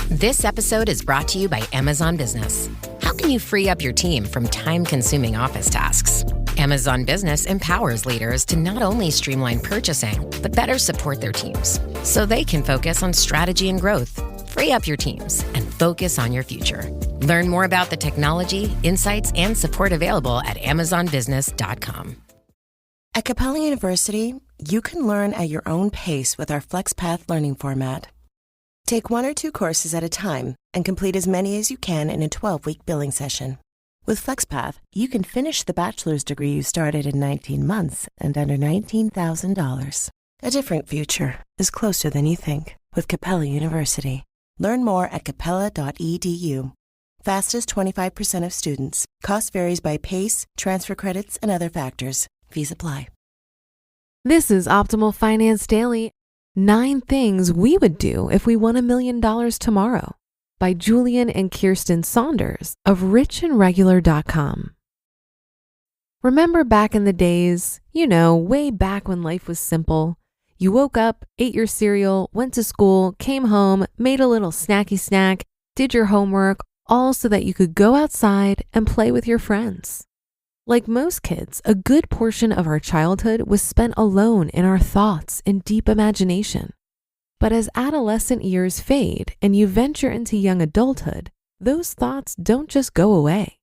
This episode is brought to you by Amazon Business. How can you free up your team from time-consuming office tasks? Amazon Business empowers leaders to not only streamline purchasing, but better support their teams so they can focus on strategy and growth. Free up your teams and focus on your future. Learn more about the technology, insights, and support available at amazonbusiness.com. At Capella University, you can learn at your own pace with our FlexPath learning format. Take 1 or 2 courses at a time and complete as many as you can in a 12-week billing session. With FlexPath, you can finish the bachelor's degree you started in 19 months and under $19,000. A different future is closer than you think with Capella University. Learn more at capella.edu. Fastest 25% of students. Cost varies by PACE, transfer credits, and other factors. Fees apply. This is Optimal Finance Daily. 9 things we would do if we won $1 million tomorrow by Julien and Kiersten Saunders of richandregular.com. Remember back in the days, way back when life was simple? You woke up, ate your cereal, went to school, came home, made a little snacky snack, did your homework, all so that you could go outside and play with your friends. Like most kids, a good portion of our childhood was spent alone in our thoughts and deep imagination. But as adolescent years fade and you venture into young adulthood, those thoughts don't just go away.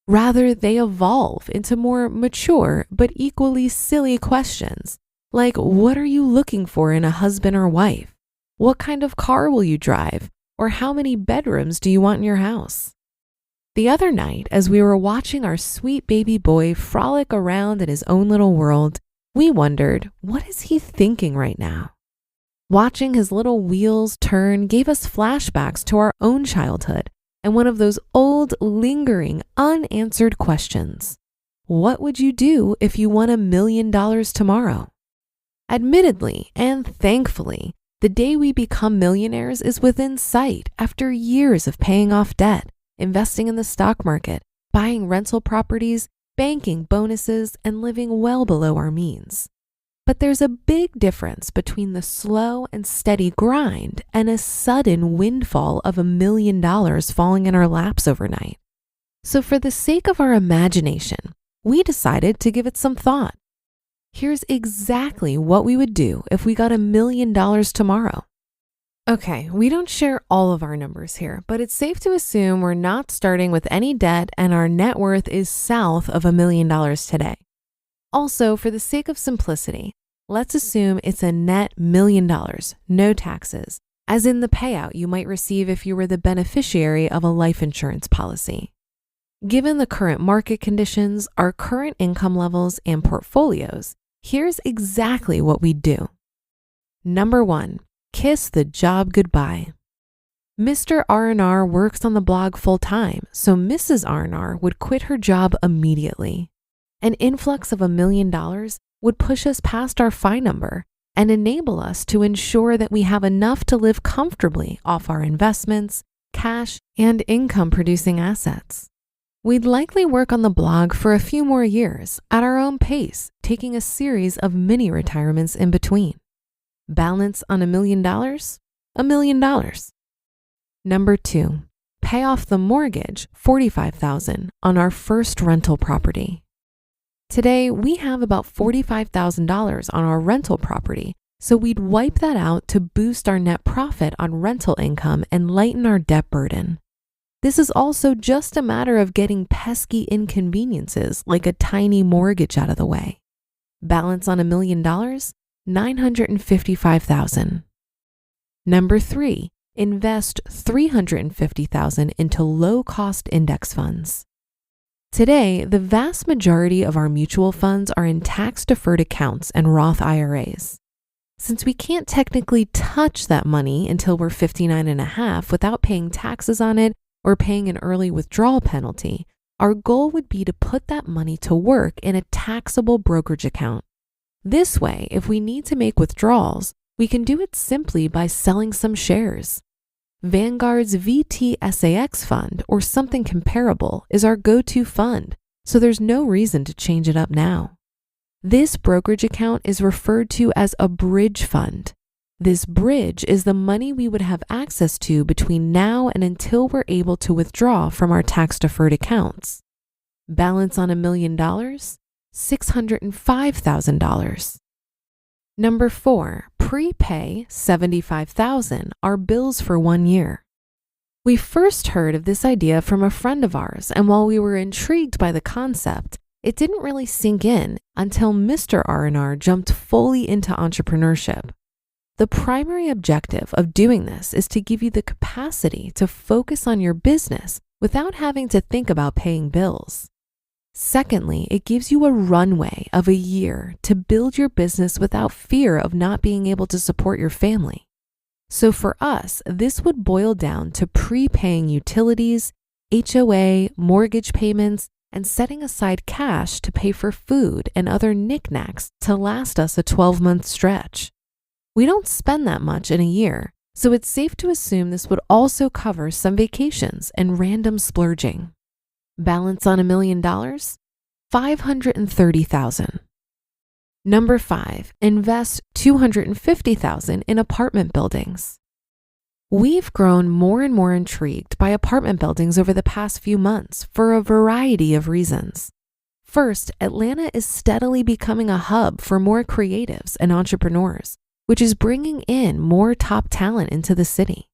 Rather, they evolve into more mature but equally silly questions, like what are you looking for in a husband or wife? What kind of car will you drive? Or how many bedrooms do you want in your house? The other night, as we were watching our sweet baby boy frolic around in his own little world, we wondered, what is he thinking right now? Watching his little wheels turn gave us flashbacks to our own childhood and one of those old, lingering, unanswered questions. What would you do if you won $1 million tomorrow? Admittedly and thankfully, the day we become millionaires is within sight after years of paying off debt, investing in the stock market, buying rental properties, banking bonuses, and living well below our means. But there's a big difference between the slow and steady grind and a sudden windfall of $1 million falling in our laps overnight. So for the sake of our imagination, we decided to give it some thought. Here's exactly what we would do if we got $1 million tomorrow. Okay, we don't share all of our numbers here, but it's safe to assume we're not starting with any debt and our net worth is south of $1 million today. Also, for the sake of simplicity, let's assume it's a net $1 million, no taxes, as in the payout you might receive if you were the beneficiary of a life insurance policy. Given the current market conditions, our current income levels, and portfolios, here's exactly what we'd do. Number 1. Kiss the job goodbye. Mr. R&R works on the blog full-time, so Mrs. R&R would quit her job immediately. An influx of $1 million would push us past our F.I.R.E number and enable us to ensure that we have enough to live comfortably off our investments, cash, and income-producing assets. We'd likely work on the blog for a few more years at our own pace, taking a series of mini retirements in between. Balance on $1 million? $1 million. Number 2, pay off the mortgage, $45,000, on our first rental property. Today, we have about $45,000 on our rental property, so we'd wipe that out to boost our net profit on rental income and lighten our debt burden. This is also just a matter of getting pesky inconveniences like a tiny mortgage out of the way. Balance on $1 million? $955,000. Number 3, invest $350,000 into low-cost index funds. Today, the vast majority of our mutual funds are in tax-deferred accounts and Roth IRAs. Since we can't technically touch that money until we're 59 and a half without paying taxes on it or paying an early withdrawal penalty, our goal would be to put that money to work in a taxable brokerage account. This way, if we need to make withdrawals, we can do it simply by selling some shares. Vanguard's VTSAX fund or something comparable is our go-to fund, so there's no reason to change it up now. This brokerage account is referred to as a bridge fund. This bridge is the money we would have access to between now and until we're able to withdraw from our tax-deferred accounts. Balance on $1 million, $605,000. Number 4, prepay $75,000, our bills for 1 year. We first heard of this idea from a friend of ours, and while we were intrigued by the concept, it didn't really sink in until Mr. R&R jumped fully into entrepreneurship. The primary objective of doing this is to give you the capacity to focus on your business without having to think about paying bills. Secondly, it gives you a runway of a year to build your business without fear of not being able to support your family. So for us, this would boil down to prepaying utilities, HOA, mortgage payments, and setting aside cash to pay for food and other knickknacks to last us a 12-month stretch. We don't spend that much in a year, so it's safe to assume this would also cover some vacations and random splurging. Balance on $1 million, $530,000. Number 5, invest $250,000 in apartment buildings. We've grown more and more intrigued by apartment buildings over the past few months for a variety of reasons. First, Atlanta is steadily becoming a hub for more creatives and entrepreneurs, which is bringing in more top talent into the city.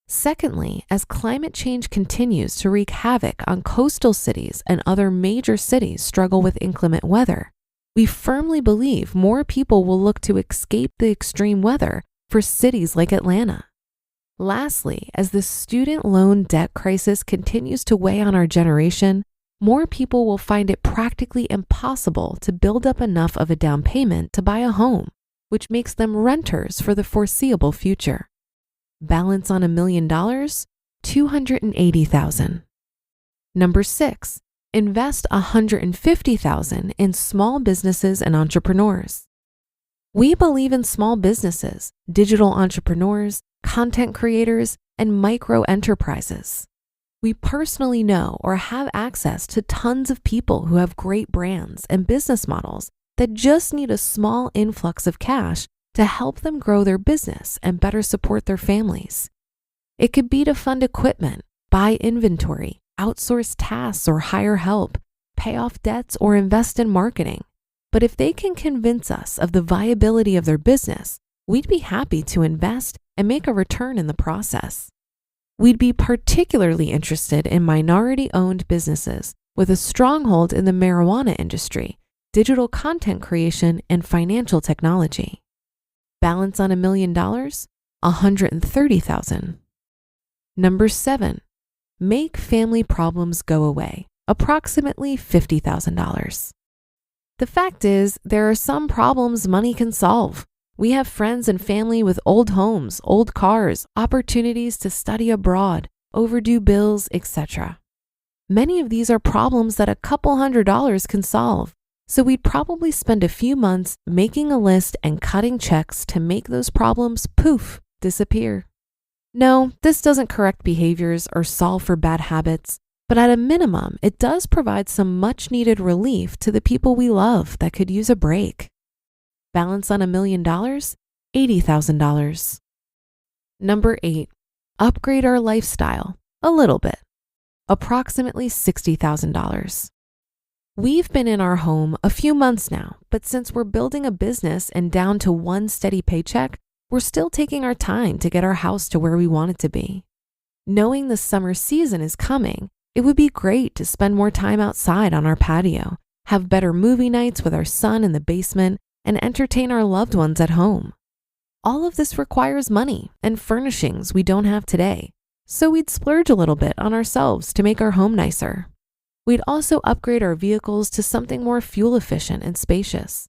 Secondly, as climate change continues to wreak havoc on coastal cities and other major cities struggle with inclement weather, we firmly believe more people will look to escape the extreme weather for cities like Atlanta. Lastly, as the student loan debt crisis continues to weigh on our generation, more people will find it practically impossible to build up enough of a down payment to buy a home, which makes them renters for the foreseeable future. Balance on $1 million, $280,000. Number 6, invest $150,000 in small businesses and entrepreneurs. We believe in small businesses, digital entrepreneurs, content creators, and micro enterprises. We personally know or have access to tons of people who have great brands and business models that just need a small influx of cash to help them grow their business and better support their families. It could be to fund equipment, buy inventory, outsource tasks or hire help, pay off debts or invest in marketing. But if they can convince us of the viability of their business, we'd be happy to invest and make a return in the process. We'd be particularly interested in minority-owned businesses with a stronghold in the marijuana industry, digital content creation, and financial technology. Balance on $1 million, $130,000. Number 7, make family problems go away, approximately $50,000. The fact is, there are some problems money can solve. We have friends and family with old homes, old cars, opportunities to study abroad, overdue bills, etc. Many of these are problems that a couple $100s can solve, so we'd probably spend a few months making a list and cutting checks to make those problems, poof, disappear. No, this doesn't correct behaviors or solve for bad habits, but at a minimum, it does provide some much-needed relief to the people we love that could use a break. Balance on $1 million, $80,000. Number 8, upgrade our lifestyle a little bit, approximately $60,000. We've been in our home a few months now, but since we're building a business and down to one steady paycheck, we're still taking our time to get our house to where we want it to be. Knowing the summer season is coming, it would be great to spend more time outside on our patio, have better movie nights with our son in the basement, and entertain our loved ones at home. All of this requires money and furnishings we don't have today, so we'd splurge a little bit on ourselves to make our home nicer. We'd also upgrade our vehicles to something more fuel efficient and spacious.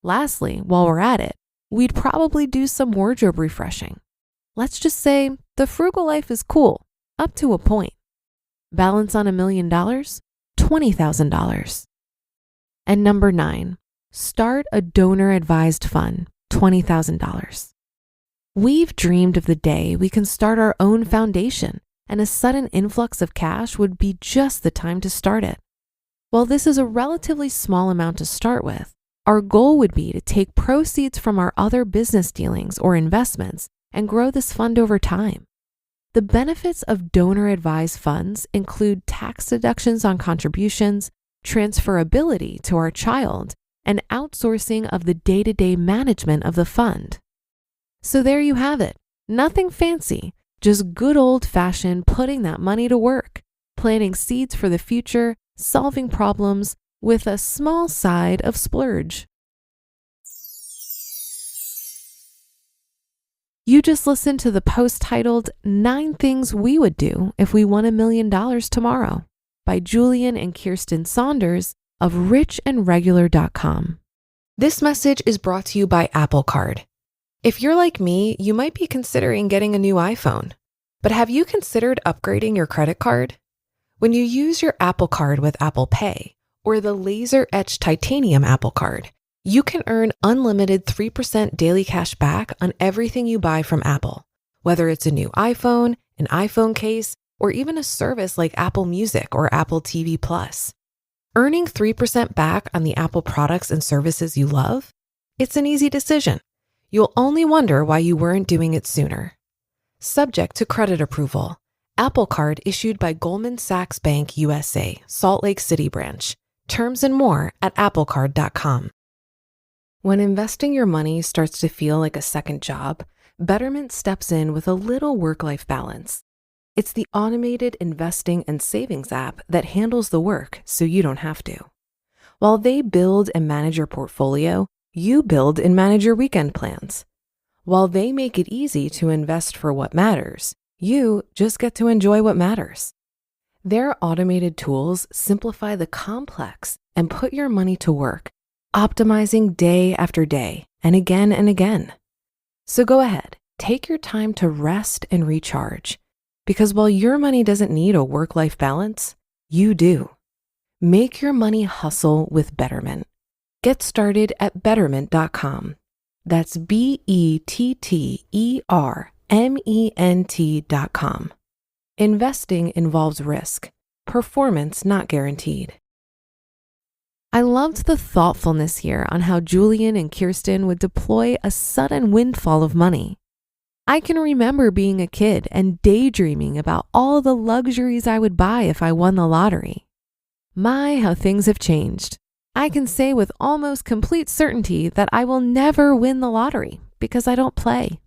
Lastly, while we're at it, we'd probably do some wardrobe refreshing. Let's just say the frugal life is cool, up to a point. Balance on $1 million, $20,000. And number 9, start a donor-advised fund, $20,000. We've dreamed of the day we can start our own foundation, and a sudden influx of cash would be just the time to start it. While this is a relatively small amount to start with, Our goal would be to take proceeds from our other business dealings or investments and grow this fund over time. The benefits of donor-advised funds include tax deductions on contributions, transferability to our child, and outsourcing of the day-to-day management of the fund. So there you have it. Nothing fancy, just good old-fashioned putting that money to work, planting seeds for the future, solving problems with a small side of splurge. You just listened to the post titled 9 Things We Would Do If We Won $1 Million Tomorrow by Julien and Kiersten Saunders of richandregular.com. This message is brought to you by Apple Card. If you're like me, you might be considering getting a new iPhone. But have you considered upgrading your credit card? When you use your Apple Card with Apple Pay or the laser-etched titanium Apple Card, you can earn unlimited 3% daily cash back on everything you buy from Apple, whether it's a new iPhone, an iPhone case, or even a service like Apple Music or Apple TV Plus. Earning 3% back on the Apple products and services you love? It's an easy decision. You'll only wonder why you weren't doing it sooner. Subject to credit approval. Apple Card issued by Goldman Sachs Bank USA, Salt Lake City branch. Terms and more at applecard.com. When investing your money starts to feel like a second job, Betterment steps in with a little work-life balance. It's the automated investing and savings app that handles the work so you don't have to. While they build and manage your portfolio, you build and manage your weekend plans. While they make it easy to invest for what matters, you just get to enjoy what matters. Their automated tools simplify the complex and put your money to work, optimizing day after day and again. So go ahead, take your time to rest and recharge, because while your money doesn't need a work-life balance, you do. Make your money hustle with Betterment. Get started at betterment.com. That's BETTERMENT.com. Investing involves risk, performance not guaranteed. I loved the thoughtfulness here on how Julien and Kiersten would deploy a sudden windfall of money. I can remember being a kid and daydreaming about all the luxuries I would buy if I won the lottery. My, how things have changed. I can say with almost complete certainty that I will never win the lottery because I don't play.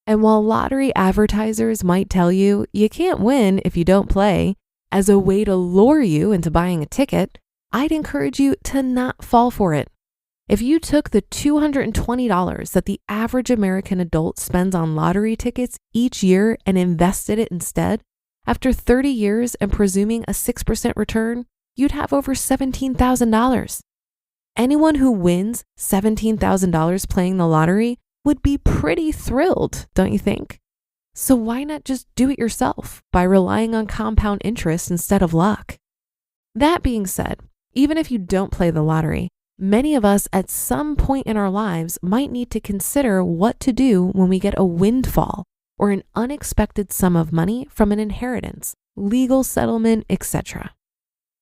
And while lottery advertisers might tell you you can't win if you don't play as a way to lure you into buying a ticket, I'd encourage you to not fall for it. If you took the $220 that the average American adult spends on lottery tickets each year and invested it instead, after 30 years and presuming a 6% return, you'd have over $17,000. Anyone who wins $17,000 playing the lottery would be pretty thrilled, don't you think? So why not just do it yourself by relying on compound interest instead of luck? That being said, even if you don't play the lottery, many of us at some point in our lives might need to consider what to do when we get a windfall or an unexpected sum of money from an inheritance, legal settlement, etc.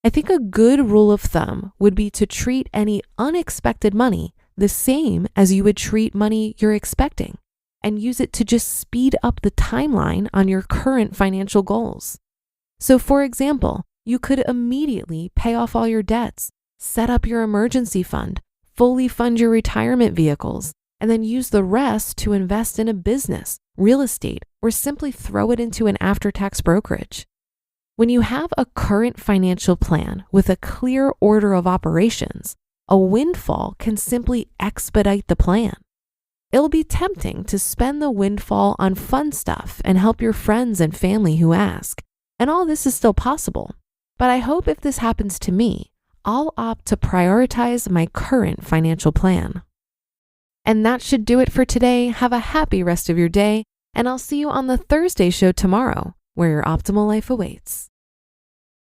I think a good rule of thumb would be to treat any unexpected money the same as you would treat money you're expecting, and use it to just speed up the timeline on your current financial goals. So for example, you could immediately pay off all your debts, set up your emergency fund, fully fund your retirement vehicles, and then use the rest to invest in a business, real estate, or simply throw it into an after-tax brokerage. When you have a current financial plan with a clear order of operations, a windfall can simply expedite the plan. It'll be tempting to spend the windfall on fun stuff and help your friends and family who ask. And all this is still possible. But I hope if this happens to me, I'll opt to prioritize my current financial plan. And that should do it for today. Have a happy rest of your day, and I'll see you on the Thursday show tomorrow, where your optimal life awaits.